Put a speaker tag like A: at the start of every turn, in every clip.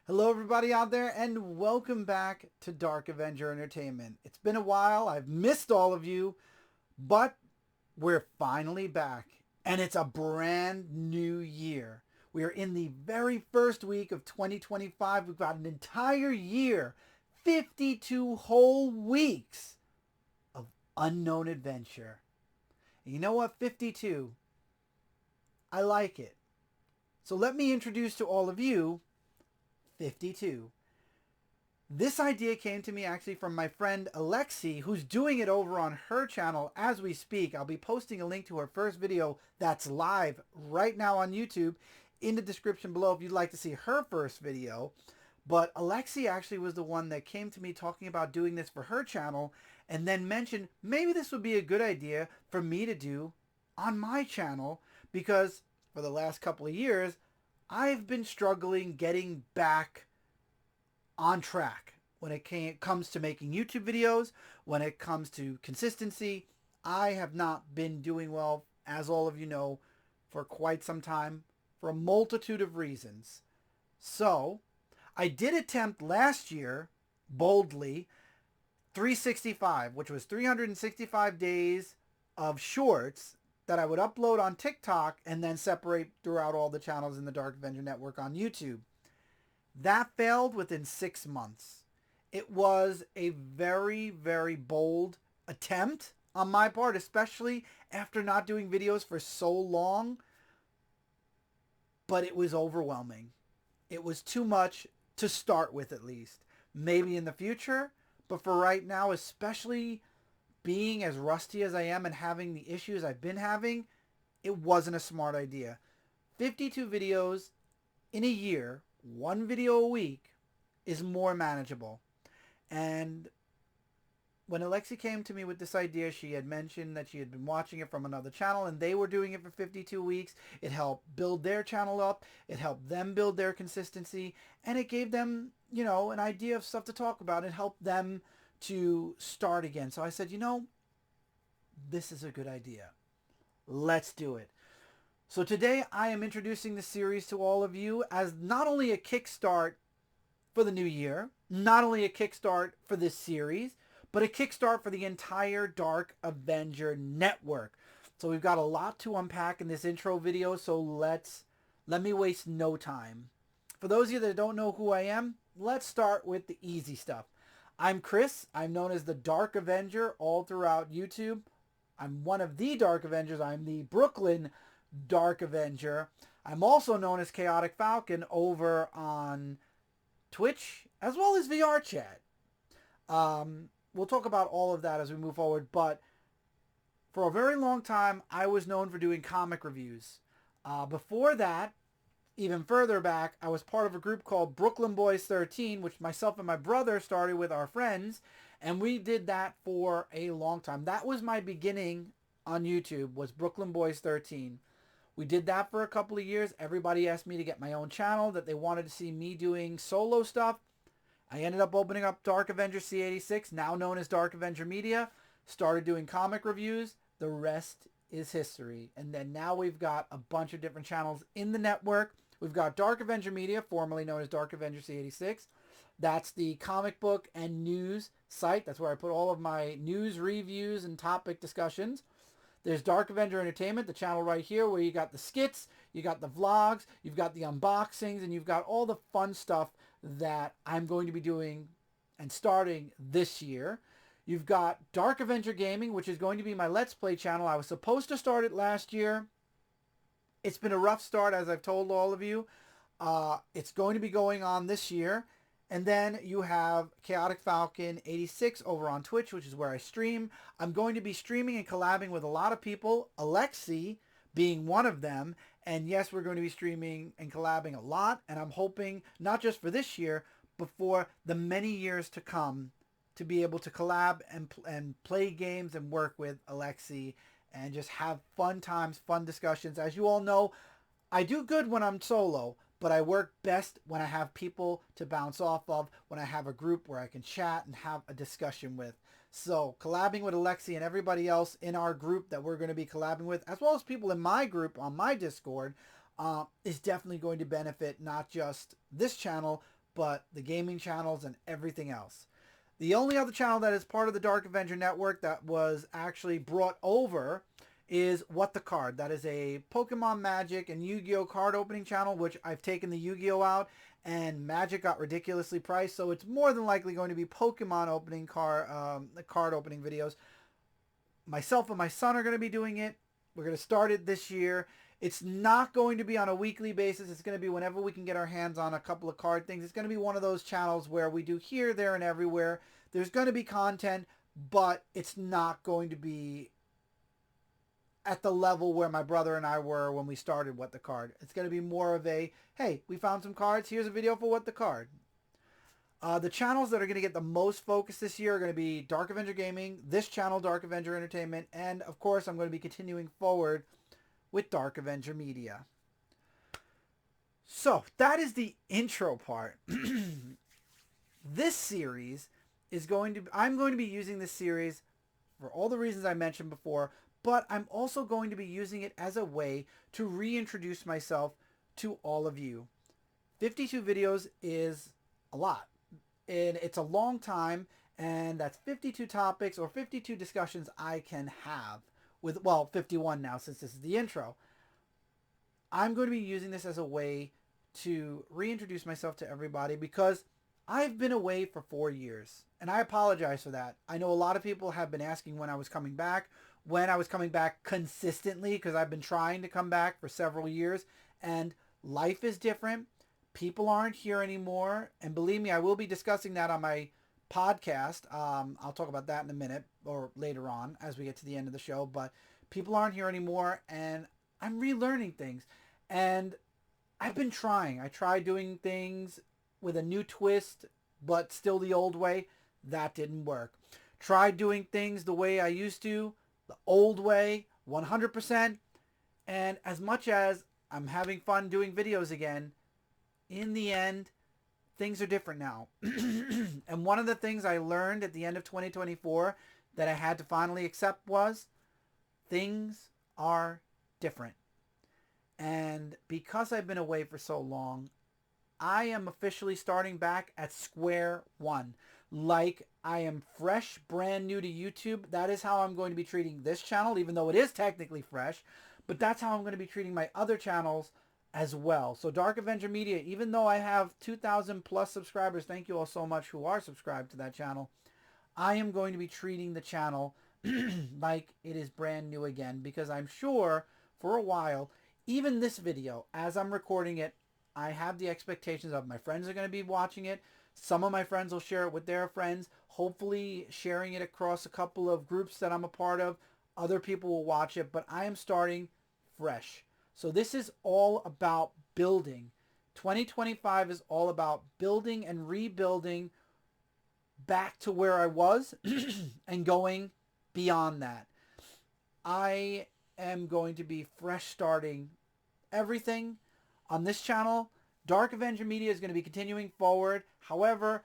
A: Hello, everybody out there, and welcome back to Dark Avenger Entertainment. It's been a while, I've missed all of you, but we're finally back, and it's a brand new year. We are in the very first week of 2025. We've got an entire year, 52 whole weeks of unknown adventure. And you know what? 52. I like it. So let me introduce to all of you 52. This idea came to me actually from my friend Alexi, who's doing it over on her channel as we speak. I'll be posting a link to her first video that's live right now on YouTube in the description below if you'd like to see her first video. But Alexi actually was the one that came to me talking about doing this for her channel and then mentioned maybe this would be a good idea for me to do on my channel because for the last couple of years, I've been struggling getting back on track when it comes to making YouTube videos, when it comes to consistency. I have not been doing well, as all of you know, for quite some time for a multitude of reasons. So I did attempt last year, boldly, 365, which was 365 days of shorts that I would upload on TikTok and then separate throughout all the channels in the Dark Avenger Network on YouTube. That failed within 6 months. It was a very, very bold attempt on my part, especially after not doing videos for so long. But it was overwhelming. It was too much to start with, at least. Maybe in the future, but for right now, especially being as rusty as I am and having the issues I've been having, it wasn't a smart idea. 52 videos in a year, one video a week, is more manageable. And when Alexi came to me with this idea, she had mentioned that she had been watching it from another channel and they were doing it for 52 weeks. It helped build their channel up. It helped them build their consistency. And it gave them, an idea of stuff to talk about. It helped them to start again. So I said, this is a good idea. Let's do it. So today I am introducing the series to all of you as not only a kickstart for the new year, not only a kickstart for this series, but a kickstart for the entire Dark Avenger Network. So we've got a lot to unpack in this intro video, so let me waste no time. For those of you that don't know who I am, let's start with the easy stuff. I'm Chris. I'm known as the Dark Avenger all throughout YouTube. I'm one of the Dark Avengers. I'm the Brooklyn Dark Avenger. I'm also known as Chaotic Falcon over on Twitch as well as VR chat. We'll talk about all of that as we move forward, but for a very long time, I was known for doing comic reviews. Before that, even further back, I was part of a group called Brooklyn Boys 13, which myself and my brother started with our friends, and we did that for a long time. That was my beginning on YouTube, was Brooklyn Boys 13. We did that for a couple of years. Everybody asked me to get my own channel, that they wanted to see me doing solo stuff. I ended up opening up Dark Avenger C86, now known as Dark Avenger Media, started doing comic reviews. The rest is history. And then now we've got a bunch of different channels in the network. We've got Dark Avenger Media, formerly known as Dark Avenger C86. That's the comic book and news site. That's where I put all of my news reviews and topic discussions. There's Dark Avenger Entertainment, the channel right here where you got the skits, you got the vlogs, you've got the unboxings, and you've got all the fun stuff that I'm going to be doing and starting this year. You've got Dark Avenger Gaming, which is going to be my Let's Play channel. I was supposed to start it last year. It's been a rough start, as I've told all of you. It's going to be going on this year. And then you have Chaotic Falcon 86 over on Twitch, which is where I stream. I'm going to be streaming and collabing with a lot of people, Alexi being one of them. And yes, we're going to be streaming and collabing a lot. And I'm hoping, not just for this year, but for the many years to come, to be able to collab and play games and work with Alexi and just have fun times, fun discussions. As you all know, I do good when I'm solo, but I work best when I have people to bounce off of, when I have a group where I can chat and have a discussion with. So collabing with Alexi and everybody else in our group that we're going to be collabing with, as well as people in my group on my Discord, is definitely going to benefit not just this channel, but the gaming channels and everything else. The only other channel that is part of the Dark Avenger Network that was actually brought over is What the Card. That is a Pokemon Magic and Yu-Gi-Oh card opening channel, which I've taken the Yu-Gi-Oh out, and Magic got ridiculously priced, so it's more than likely going to be Pokemon opening card opening videos. Myself and my son are going to be doing it. We're going to start it this year. It's not going to be on a weekly basis. It's going to be whenever we can get our hands on a couple of card things. It's going to be one of those channels where we do here, there, and everywhere. There's going to be content, but it's not going to be at the level where my brother and I were when we started What the Card. It's going to be more of a, hey, we found some cards. Here's a video for What the Card. The channels that are going to get the most focus this year are going to be Dark Avenger Gaming, this channel, Dark Avenger Entertainment, and of course I'm going to be continuing forward with Dark Avenger Media. So that is the intro part. This series is I'm going to be using this series for all the reasons I mentioned before, but I'm also going to be using it as a way to reintroduce myself to all of you. 52 videos is a lot. And it's a long time, and that's 52 topics or 52 discussions I can have with, well, 51 now since this is the intro. I'm going to be using this as a way to reintroduce myself to everybody because I've been away for 4 years, and I apologize for that. I know a lot of people have been asking when I was coming back consistently, because I've been trying to come back for several years, and life is different. People aren't here anymore, and believe me, I will be discussing that on my podcast. I'll talk about that in a minute or later on as we get to the end of the show, but people aren't here anymore, and I'm relearning things, and I've been trying. I tried doing things with a new twist, but still the old way. That didn't work. Tried doing things the way I used to, the old way, 100%, and as much as I'm having fun doing videos again, in the end, things are different now. And one of the things I learned at the end of 2024 that I had to finally accept was things are different. And because I've been away for so long, I am officially starting back at square one. Like I am fresh, brand new to YouTube. That is how I'm going to be treating this channel, even though it is technically fresh. But that's how I'm going to be treating my other channels as well. So Dark Avenger Media, even though I have 2,000 plus subscribers, thank you all so much who are subscribed to that channel, I am going to be treating the channel like it is brand new again, because I'm sure for a while, even this video, as I'm recording it, I have the expectations of my friends are going to be watching it. Some of my friends will share it with their friends, hopefully sharing it across a couple of groups that I'm a part of. Other people will watch it, but I am starting fresh. So this is all about building. 2025 is all about building and rebuilding back to where I was and going beyond that. I am going to be fresh starting everything on this channel. Dark Avenger Media is going to be continuing forward. However,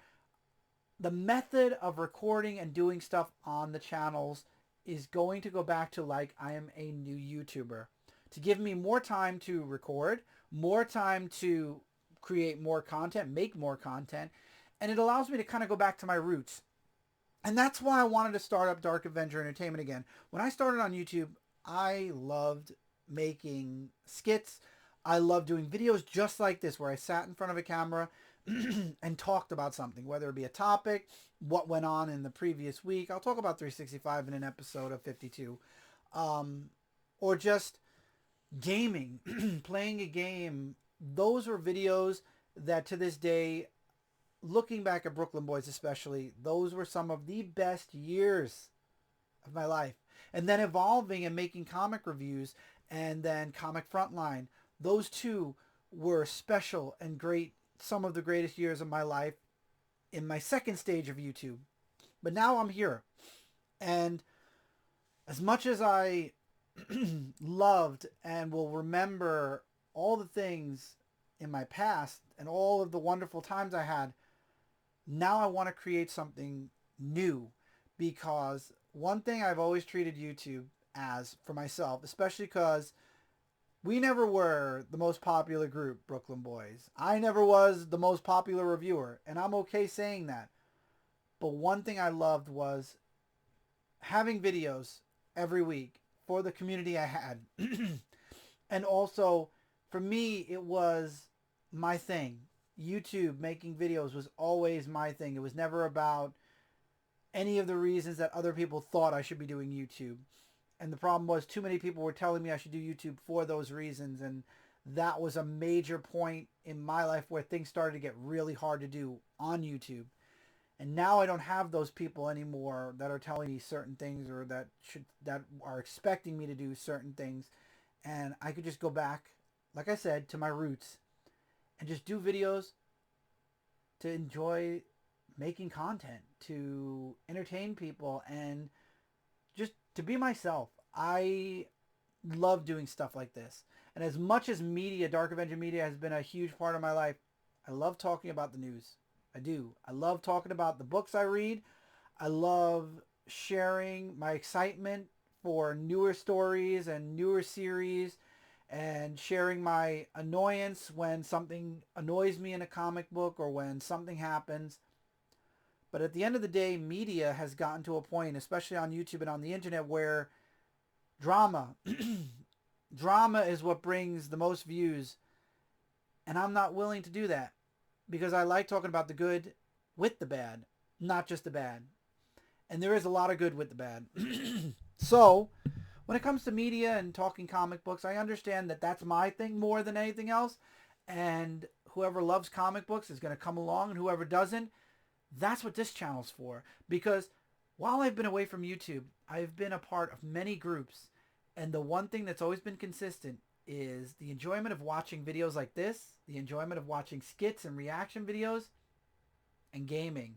A: the method of recording and doing stuff on the channels is going to go back to like I am a new YouTuber, to give me more time to record, more time to create more content, make more content, and it allows me to kind of go back to my roots. And that's why I wanted to start up Dark Avenger Entertainment again. When I started on YouTube, I loved making skits. I loved doing videos just like this, where I sat in front of a camera and talked about something, whether it be a topic, what went on in the previous week. I'll talk about 365 in an episode of 52. Or just gaming, playing a game. Those were videos that to this day, looking back at Brooklyn Boys especially, those were some of the best years of my life. And then evolving and making comic reviews, and then Comic Frontline. Those two were special and great, some of the greatest years of my life in my second stage of YouTube. But now I'm here. And as much as I loved and will remember all the things in my past and all of the wonderful times I had, now I want to create something new, because one thing I've always treated YouTube as for myself, especially because We never were the most popular group, Brooklyn Boys. I never was the most popular reviewer, and I'm okay saying that. But one thing I loved was having videos every week for the community I had. And also, for me, it was my thing. YouTube, making videos was always my thing. It was never about any of the reasons that other people thought I should be doing YouTube. And the problem was too many people were telling me I should do YouTube for those reasons. And that was a major point in my life where things started to get really hard to do on YouTube. And now I don't have those people anymore that are telling me certain things or that are expecting me to do certain things. And I could just go back, like I said, to my roots and just do videos to enjoy making content, to entertain people, and just to be myself. I love doing stuff like this. And as much as media, Dark Avenger Media, has been a huge part of my life, I love talking about the news. I do. I love talking about the books I read. I love sharing my excitement for newer stories and newer series, and sharing my annoyance when something annoys me in a comic book or when something happens. But at the end of the day, media has gotten to a point, especially on YouTube and on the internet, where drama, drama is what brings the most views. And I'm not willing to do that because I like talking about the good with the bad, not just the bad. And there is a lot of good with the bad. So when it comes to media and talking comic books, I understand that that's my thing more than anything else. And whoever loves comic books is going to come along, and whoever doesn't, that's what this channel's for. Because while I've been away from YouTube, I've been a part of many groups. And the one thing that's always been consistent is the enjoyment of watching videos like this, the enjoyment of watching skits and reaction videos, and gaming.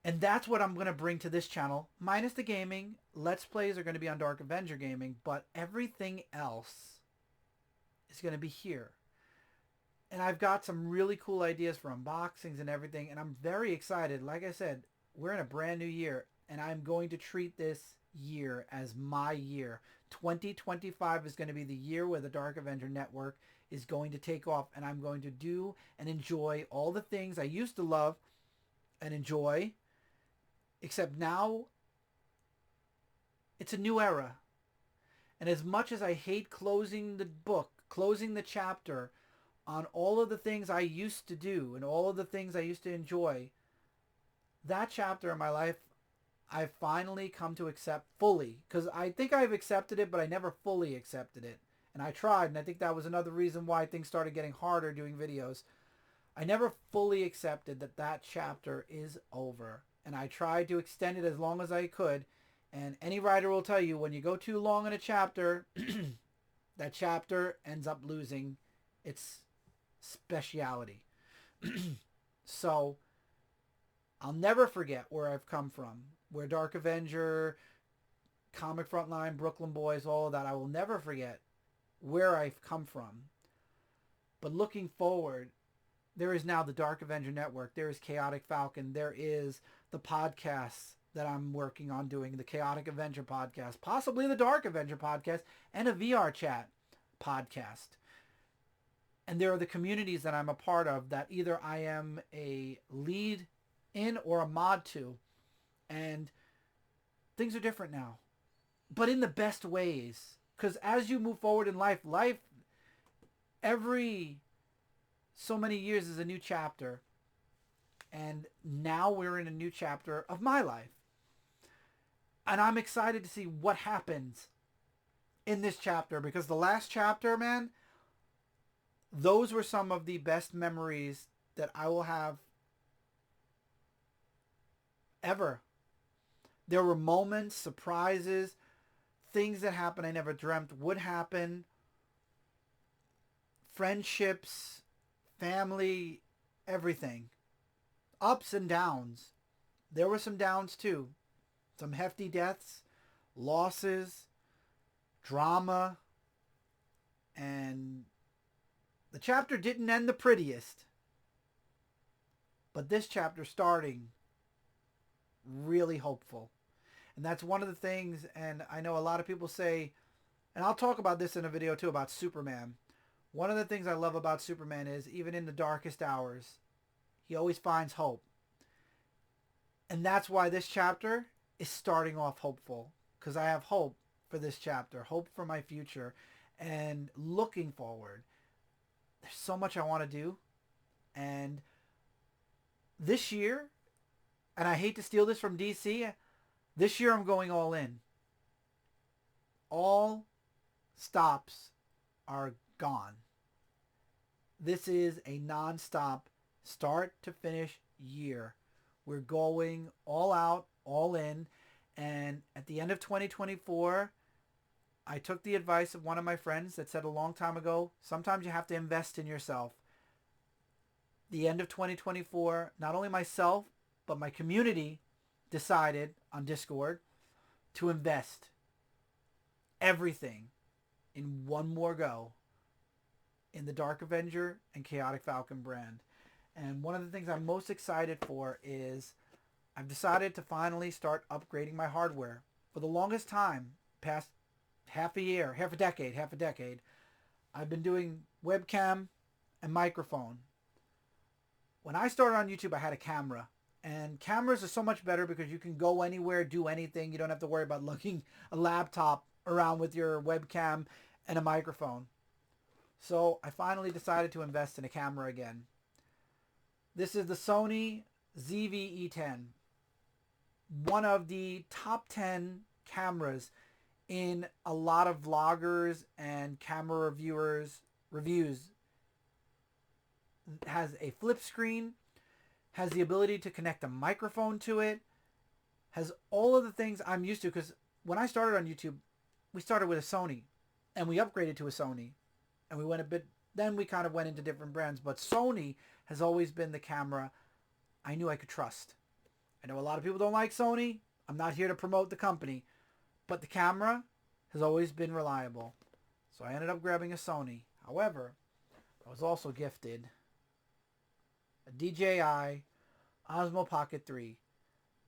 A: And that's what I'm going to bring to this channel. Minus the gaming, Let's Plays are going to be on Dark Avenger Gaming, but everything else is going to be here. And I've got some really cool ideas for unboxings and everything, and I'm very excited. Like I said, we're in a brand new year, and I'm going to treat this year as my year. 2025 is going to be the year where the Dark Avenger Network is going to take off, and I'm going to do and enjoy all the things I used to love and enjoy. Except now, it's a new era. And as much as I hate closing the book, closing the chapter on all of the things I used to do and all of the things I used to enjoy, that chapter in my life, I've finally come to accept fully. Because I think I've accepted it, but I never fully accepted it. And I tried, and I think that was another reason why things started getting harder doing videos. I never fully accepted that that chapter is over. And I tried to extend it as long as I could. And any writer will tell you, when you go too long in a chapter, that chapter ends up losing its speciality. So I'll never forget where I've come from. Where Dark Avenger, Comic Frontline, Brooklyn Boys, all of that. I will never forget where I've come from. But looking forward, there is now the Dark Avenger Network. There is Chaotic Falcon. There is the podcasts that I'm working on doing. The Chaotic Avenger podcast. Possibly the Dark Avenger podcast. And a VR chat podcast. And there are the communities that I'm a part of that either I am a lead in or a mod to. And things are different now. But in the best ways. Because as you move forward in life, every so many years is a new chapter. And now we're in a new chapter of my life. And I'm excited to see what happens in this chapter. Because the last chapter, man, those were some of the best memories that I will have ever. There were moments, surprises, things that happened I never dreamt would happen. Friendships, family, everything. Ups and downs. There were some downs too. Some hefty deaths, losses, drama, and the chapter didn't end the prettiest. But this chapter starting really hopeful. And that's one of the things, and I know a lot of people say, And I'll talk about this in a video too about Superman. One of the things I love about Superman is even in the darkest hours, he always finds hope. And that's why this chapter is starting off hopeful. Because I have hope for this chapter, hope for my future, and looking forward. There's so much I want to do. And this year, and I hate to steal this from DC, this year I'm going all in. All stops are gone. This is a non-stop, start to finish year. We're going all out, all in. And at the end of 2024, I took the advice of one of my friends that said a long time ago, sometimes you have to invest in yourself. The end of 2024, not only myself, but my community decided on Discord to invest everything in one more go in the Dark Avenger and Chaotic Falcon brand. And one of the things I'm most excited for is I've decided to finally start upgrading my hardware. For the longest time, past half a decade, I've been doing webcam and microphone. When I started on YouTube, I had a camera. And cameras are so much better because you can go anywhere, do anything. You don't have to worry about lugging a laptop around with your webcam and a microphone. So I finally decided to invest in a camera again. This is the Sony ZV-E10. One of the top 10 cameras in a lot of vloggers and camera reviews. It has a flip screen, has the ability to connect a microphone to it, has all of the things I'm used to, because when I started on YouTube, we started with a Sony and we upgraded to a Sony and we went a bit, then we kind of went into different brands, but Sony has always been the camera I knew I could trust. I know a lot of people don't like Sony. I'm not here to promote the company, but the camera has always been reliable. So I ended up grabbing a Sony. However, I was also gifted a DJI Osmo Pocket 3.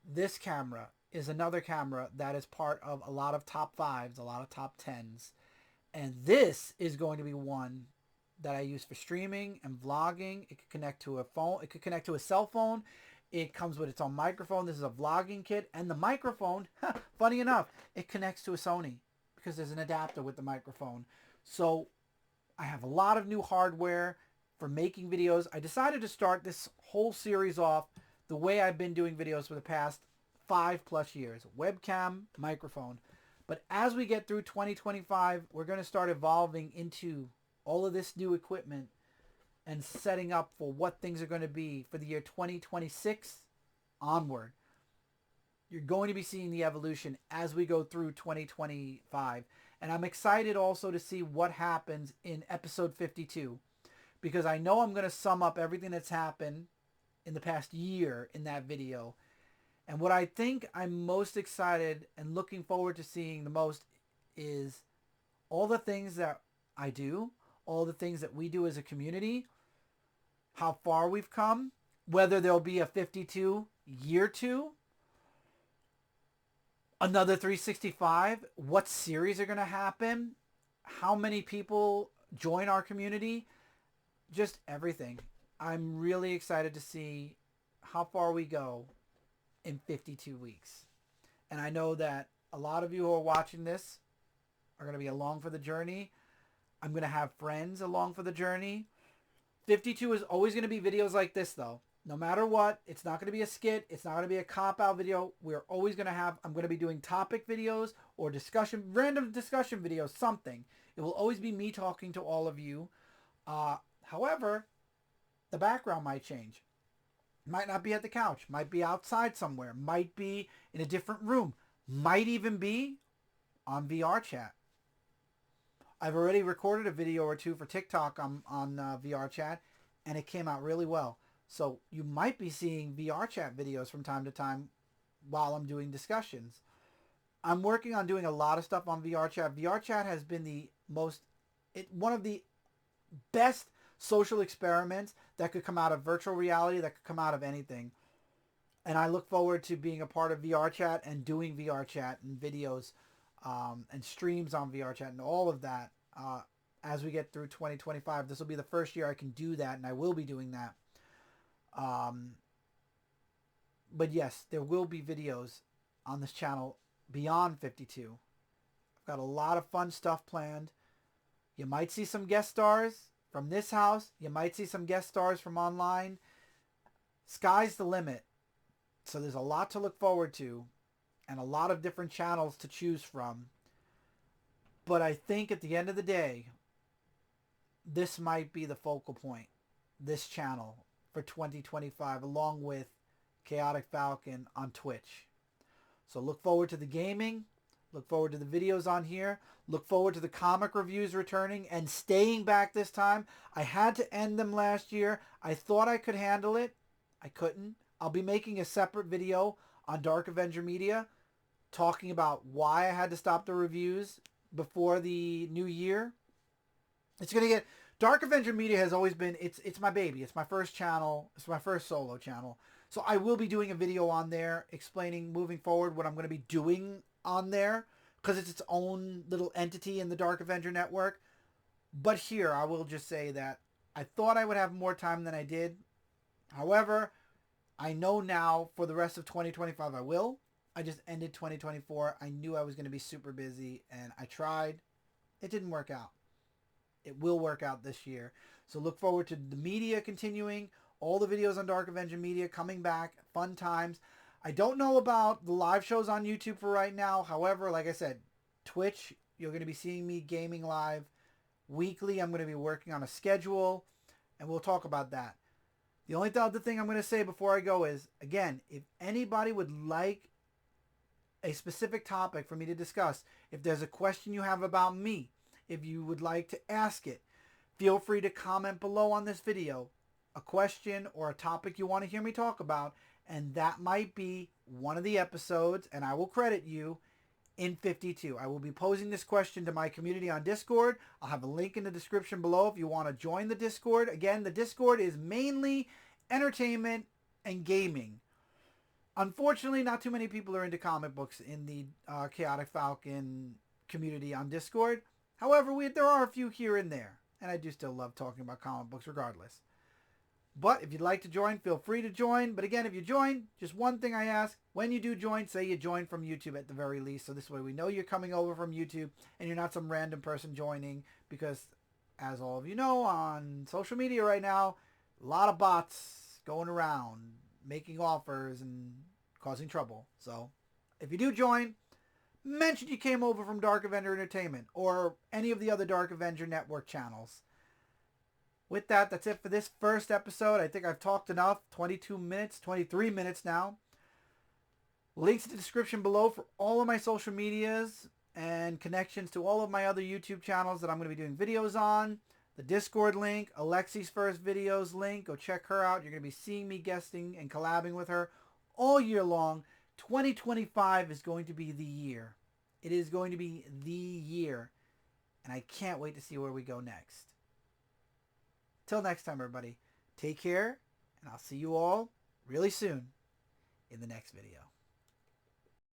A: This camera is another camera that is part of a lot of top 5s, a lot of top 10s. And this is going to be one that I use for streaming and vlogging. It could connect to a phone. It could connect to a cell phone. It comes with its own microphone. This is a vlogging kit. And the microphone, funny enough, it connects to a Sony because there's an adapter with the microphone. So I have a lot of new hardware for making videos. I decided to start this whole series off the way I've been doing videos for the past 5+ years. Webcam, microphone. But as we get through 2025, we're going to start evolving into all of this new equipment and setting up for what things are going to be for the year 2026 onward. You're going to be seeing the evolution as we go through 2025. And I'm excited also to see what happens in episode 52. Because I know I'm going to sum up everything that's happened in the past year in that video. And what I think I'm most excited and looking forward to seeing the most is all the things that I do, all the things that we do as a community, how far we've come, whether there'll be a 52 year 2, another 365, what series are going to happen, how many people join our community, just everything. I'm really excited to see how far we go in 52 weeks. And I know that a lot of you who are watching this are going to be along for the journey. I'm going to have friends along for the journey. 52 is always going to be videos like this, though. No matter what, it's not going to be a skit. It's not going to be a cop-out video. We're always going to have, I'm going to be doing topic videos or discussion, random discussion videos, something. It will always be me talking to all of you. However, the background might change. Might not be at the couch. Might be outside somewhere. Might be in a different room. Might even be on VR chat. I've already recorded a video or two for TikTok on VR chat, and it came out really well. So you might be seeing VR chat videos from time to time while I'm doing discussions. I'm working on doing a lot of stuff on VR chat. VR chat has been one of the best social experiments that could come out of virtual reality, that could come out of anything. And I look forward to being a part of VR chat and doing VR chat and videos and streams on VR chat and all of that. As we get through 2025, this will be the first year I can do that, and I will be doing that. But yes, there will be videos on this channel beyond 52. I've got a lot of fun stuff planned. You might see some guest stars from this house. You might see some guest stars from online. Sky's the limit. So there's a lot to look forward to and a lot of different channels to choose from. But I think at the end of the day, this might be the focal point, this channel for 2025, along with Chaotic Falcon on Twitch. So look forward to the gaming. Look forward to the videos on here. Look forward to the comic reviews returning and staying back this time. I had to end them last year. I thought I could handle it. I couldn't. I'll be making a separate video on Dark Avenger Media talking about why I had to stop the reviews before the new year. It's going to get... Dark Avenger Media has always been... It's my baby. It's my first channel. It's my first solo channel. So I will be doing a video on there explaining moving forward what I'm going to be doing on there, because it's its own little entity in the Dark Avenger Network. But here, I will just say that I thought I would have more time than I did. However, I know now for the rest of 2025 I will. I just ended 2024. I knew I was going to be super busy, and I tried. It didn't work out. It will work out this year. So look forward to the media continuing. All the videos on Dark Avenger Media coming back. Fun times. I don't know about the live shows on YouTube for right now. However, like I said, Twitch, you're going to be seeing me gaming live weekly. I'm going to be working on a schedule, and we'll talk about that. The only other thing I'm going to say before I go is, again, if anybody would like a specific topic for me to discuss, if there's a question you have about me, if you would like to ask it, feel free to comment below on this video a question or a topic you want to hear me talk about, and that might be one of the episodes, and I will credit you in 52. I will be posing this question to my community on Discord. I'll have a link in the description below if you want to join the Discord. Again, the Discord is mainly entertainment and gaming. Unfortunately, not too many people are into comic books in the Chaotic Falcon community on Discord. However, there are a few here and there, and I do still love talking about comic books regardless. But if you'd like to join, feel free to join. But again, if you join, just one thing I ask, when you do join, say you join from YouTube at the very least. So this way we know you're coming over from YouTube and you're not some random person joining. Because as all of you know, on social media right now, a lot of bots going around, making offers and causing trouble. So if you do join, mention you came over from Dark Avenger Entertainment or any of the other Dark Avenger Network channels. With that, that's it for this first episode. I think I've talked enough. 22 minutes, 23 minutes now. Links in the description below for all of my social medias and connections to all of my other YouTube channels that I'm going to be doing videos on. The Discord link, Alexi's first videos link. Go check her out. You're going to be seeing me guesting and collabing with her all year long. 2025 is going to be the year. It is going to be the year. And I can't wait to see where we go next. Till next time, everybody, take care, and I'll see you all really soon in the next video.